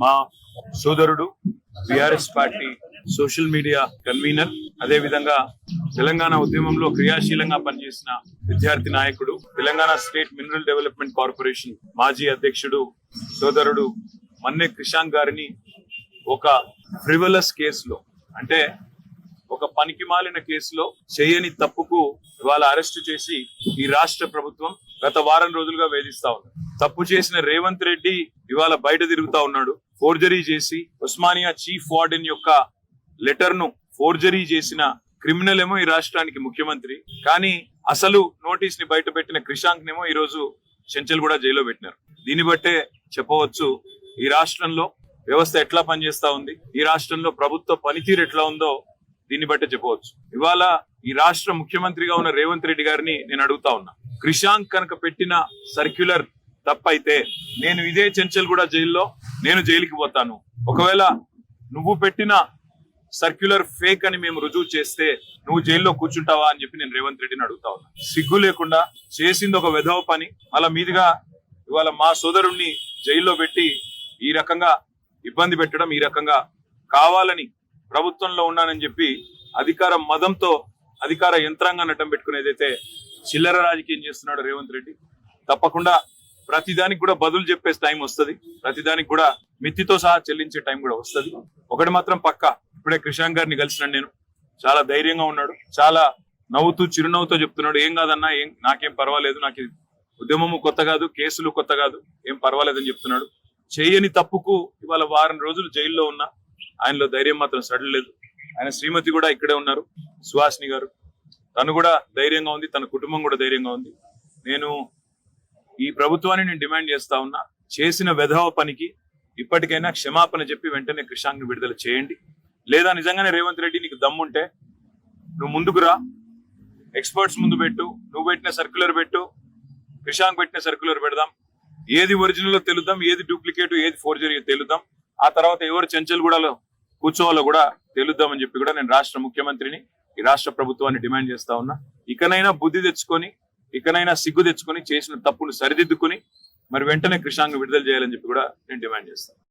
మా సోదరుడు BRS party social media convener, అదే విధంగా తెలంగాణ ఉద్యమంలో క్రియాశీలంగా పనిచేసిన విద్యార్థి నాయకుడు, Telangana state mineral development corporation మాజీ అధ్యక్షుడు సోదరుడు మన్నె క్రిషాంక్ గారిని ఒక ఫ్రివలస్ కేసులో, అంటే ఒక పనికిమాలిన కేసులో చేయని తప్పుకు ఇవాళ అరెస్టు చేసి ఈ రాష్ట్ర ప్రభుత్వం గత వారం రోజులుగా వేధిస్తా ఉంది. తప్పు చేసిన రేవంత్ రెడ్డి ఇవాళ బయట తిరుగుతా ఉన్నాడు. ఫోర్జరీ చేసి ఉస్మానియా చీఫ్ వార్డెన్ యొక్క లెటర్ ను ఫోర్జరీ చేసిన క్రిమినల్ ఏమో ఈ రాష్ట్రానికి ముఖ్యమంత్రి, కానీ అసలు నోటీస్ ని బయట పెట్టిన క్రిషాంక్ నేమో ఈ రోజు చెంచల్గూడ జైల్లో పెట్టినారు. దీన్ని బట్టే చెప్పవచ్చు ఈ రాష్ట్రంలో వ్యవస్థ ఎట్లా పనిచేస్తా ఉంది, ఈ రాష్ట్రంలో ప్రభుత్వ పనితీరు ఎట్లా ఉందో దీన్ని బట్టే చెప్పవచ్చు. ఇవాళ ఈ రాష్ట్ర ముఖ్యమంత్రిగా ఉన్న రేవంత్ రెడ్డి గారిని నేను అడుగుతా ఉన్నా, క్రిషాంక్ కనుక పెట్టిన సర్క్యులర్ తప్పైతే నేను ఇదే చెంచల్గూడ జైల్లో నేను జైలుకి పోతాను. ఒకవేళ నువ్వు పెట్టిన సర్క్యులర్ ఫేక్ అని మేము రుజువు చేస్తే నువ్వు జైల్లో కూర్చుంటావా అని చెప్పి నేను రేవంత్ రెడ్డిని అడుగుతా ఉన్నా. సిగ్గు లేకుండా చేసింది ఒక వెధవ పని, మళ్ళా మీదుగా ఇవాళ మా సోదరుణ్ణి జైల్లో పెట్టి ఈ రకంగా ఇబ్బంది పెట్టడం, ఈ రకంగా కావాలని ప్రభుత్వంలో ఉన్నానని చెప్పి అధికార మదంతో అధికార యంత్రాంగాన్ని అడ్డం పెట్టుకునేదైతే చిల్లర రాజకీయం చేస్తున్నాడు రేవంత్ రెడ్డి. తప్పకుండా ప్రతిదానికి కూడా బదులు చెప్పే టైం వస్తుంది, ప్రతిదానికి కూడా మిత్తితో సహా చెల్లించే టైం కూడా వస్తుంది. ఒకటి మాత్రం పక్కా, ఇప్పుడే క్రిషాంక్ గారిని కలిసినాను నేను, చాలా ధైర్యంగా ఉన్నాడు, చాలా నవ్వుతూ చిరునవ్వుతో చెప్తున్నాడు, ఏం కాదన్నా, నాకేం పర్వాలేదు, నాకు ఉద్యమము కొత్త కాదు, కేసులు కొత్త కాదు, ఏం పర్వాలేదని చెప్తున్నాడు. చేయని తప్పుకు ఇవాళ వారం రోజులు జైల్లో ఉన్నా ఆయనలో ధైర్యం మాత్రం సడలేదు. ఆయన శ్రీమతి కూడా ఇక్కడే ఉన్నారు, సుహాసిని గారు, తను కూడా ధైర్యంగా ఉంది, తన కుటుంబం కూడా ధైర్యంగా ఉంది. నేను ఈ ప్రభుత్వాన్ని నేను డిమాండ్ చేస్తా ఉన్నా, చేసిన వెధవ పనికి ఇప్పటికైనా క్షమాపణ చెప్పి వెంటనే క్రిషాంక్ ని విడుదల చేయండి. లేదా నిజంగానే రేవంత్ రెడ్డి నీకు దమ్ముంటే నువ్వు ముందుకు రా, ఎక్స్పర్ట్స్ ముందు పెట్టు, నువ్వు పెట్టిన సర్క్యులర్ పెట్టు, క్రిషాంక్ పెట్టిన సర్క్యులర్ పెడదాం, ఏది ఒరిజినల్ తెలుద్దాం, ఏది డూప్లికేట్, ఏది ఫోర్జరీ తెలుద్దాం. ఆ తర్వాత ఎవరు చెంచల్గూడలో కూర్చోవాలో కూడా తెలుద్దామని చెప్పి కూడా నేను రాష్ట్ర ముఖ్యమంత్రిని, ఈ రాష్ట్ర ప్రభుత్వాన్ని డిమాండ్ చేస్తా ఉన్నా. ఇకనైనా బుద్ధి తెచ్చుకొని, ఇకనైనా సిగ్గు తెచ్చుకొని, చేసిన తప్పును సరిదిద్దుకుని మరి వెంటనే క్రిషాంక్ విడుదల చేయాలని చెప్పి కూడా నేను డిమాండ్ చేస్తాను.